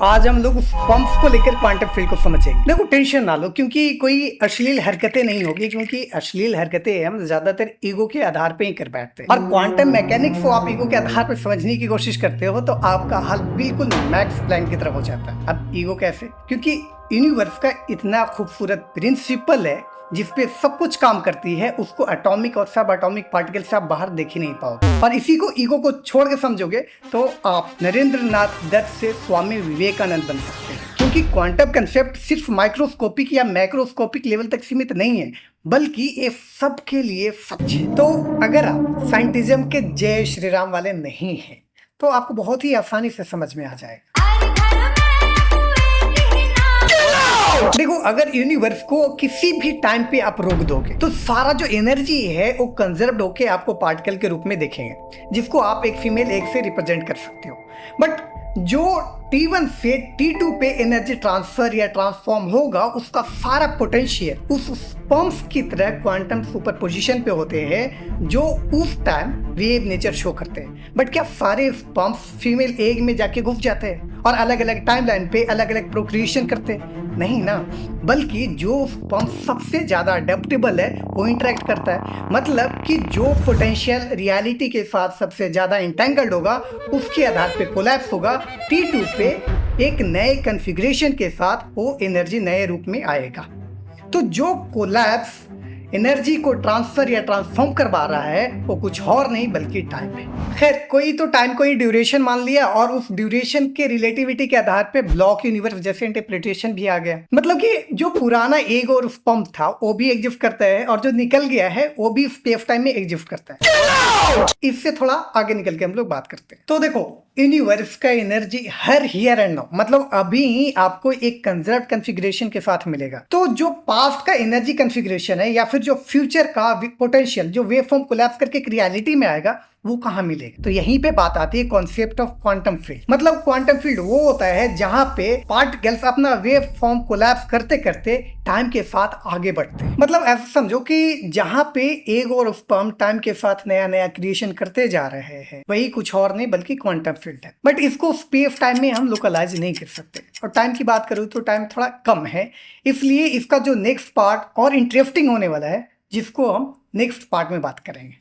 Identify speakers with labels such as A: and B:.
A: आज हम लोग उस पंप्स को लेकर क्वांटम फील्ड को समझेंगे। देखो टेंशन ना लो, क्योंकि कोई अश्लील हरकतें नहीं होगी, क्योंकि अश्लील हरकतें हम ज्यादातर ईगो के आधार पे ही कर बैठते हैं। और क्वांटम मैकेनिक्स को आप ईगो के आधार पर समझने की कोशिश करते हो तो आपका हाल बिल्कुल मैक्स प्लैंक की तरफ हो जाता है। अब ईगो कैसे? क्योंकि यूनिवर्स का इतना खूबसूरत प्रिंसिपल है जिसपे सब कुछ काम करती है, उसको एटॉमिक और सब एटॉमिक पार्टिकल से आप बाहर देख ही नहीं पाओगे। और इसी को ईगो को छोड़ के समझोगे तो आप नरेंद्र नाथ दत्त से स्वामी विवेकानंद बन सकते हैं। क्योंकि क्वांटम कंसेप्ट सिर्फ माइक्रोस्कोपिक या मैक्रोस्कोपिक लेवल तक सीमित नहीं है, बल्कि ये सबके लिए सच है। तो अगर आप साइंटिज्म के जय श्री राम वाले नहीं हैं तो आपको बहुत ही आसानी से समझ में आ जाएगा। देखो, अगर यूनिवर्स को किसी भी टाइम पे आप रोक दोगे तो सारा जो एनर्जी है वो कंजर्व्ड होके आपको पार्टिकल के रूप में देखेंगे, जिसको आप एक फीमेल एग से रिप्रेजेंट कर सकते हो। बट जो T1 से T2 पे एनर्जी ट्रांसफर या ट्रांसफॉर्म होगा, उसका सारा पोटेंशियल उस स्पर्म्स की तरह क्वांटम सुपरपोजिशन पे होते हैं, जो उस टाइम वेव नेचर शो करते हैं। बट क्या सारे स्पर्म्स फीमेल एग में जाके घुस जाते हैं और अलग अलग टाइमलाइन पे अलग अलग प्रोक्रिएशन करते हैं? नहीं ना, बल्कि जो स्पर्म सबसे ज्यादा अडेप्टेबल है वो इंटरेक्ट करता है। मतलब कि जो पोटेंशियल रियलिटी के साथ सबसे ज्यादा इंटेंगल्ड होगा उसके आधार पे कोलैप्स होगा। T2 पे एक नए कॉन्फ़िगरेशन के साथ वो एनर्जी नए रूप में आएगा। तो जो कोलैप्स एनर्जी को ट्रांसफर या ट्रांसफॉर्म करवा रहा है वो कुछ और नहीं बल्कि टाइम है। खैर, कोई तो टाइम को ही ड्यूरेशन मान लिया और उस ड्यूरेशन के रिलेटिविटी के आधार पे ब्लॉक यूनिवर्स जैसे इंटरप्रिटेशन भी आ गया। मतलब कि जो पुराना एग और स्पर्म था वो भी एग्जिस्ट करता है और जो निकल गया है वो भी स्पेस टाइम में एग्जिस्ट करता है। इससे थोड़ा आगे निकल के हम लोग बात करते हैं। तो देखो, यूनिवर्स का energy her here and now, मतलब अभी आपको एक कंजर्व कॉन्फ़िगरेशन के साथ मिलेगा। तो जो पास्ट का एनर्जी कॉन्फ़िगरेशन है या फिर जो फ्यूचर का पोटेंशियल जो वेव फॉर्म कोलैप्स करके एक रियलिटी में आएगा, वो कहाँ मिलेगा? तो यहीं पे बात आती है कॉन्सेप्ट ऑफ क्वांटम फील्ड। मतलब क्वांटम फील्ड वो होता है जहां पे पार्टिकल्स अपना वेव फॉर्म कोलैप्स करते करते टाइम के साथ आगे बढ़ते हैं। मतलब ऐसा समझो कि जहां पे एग और स्पर्म टाइम के साथ नया नया क्रिएशन करते जा रहे हैं, वही कुछ और नहीं बल्कि क्वांटम फील्ड है। बट इसको स्पेस टाइम में हम लोकलाइज नहीं कर सकते, और टाइम की बात करूँ तो टाइम थोड़ा कम है। इसलिए इसका जो नेक्स्ट पार्ट और इंटरेस्टिंग होने वाला है, जिसको हम नेक्स्ट पार्ट में बात करेंगे।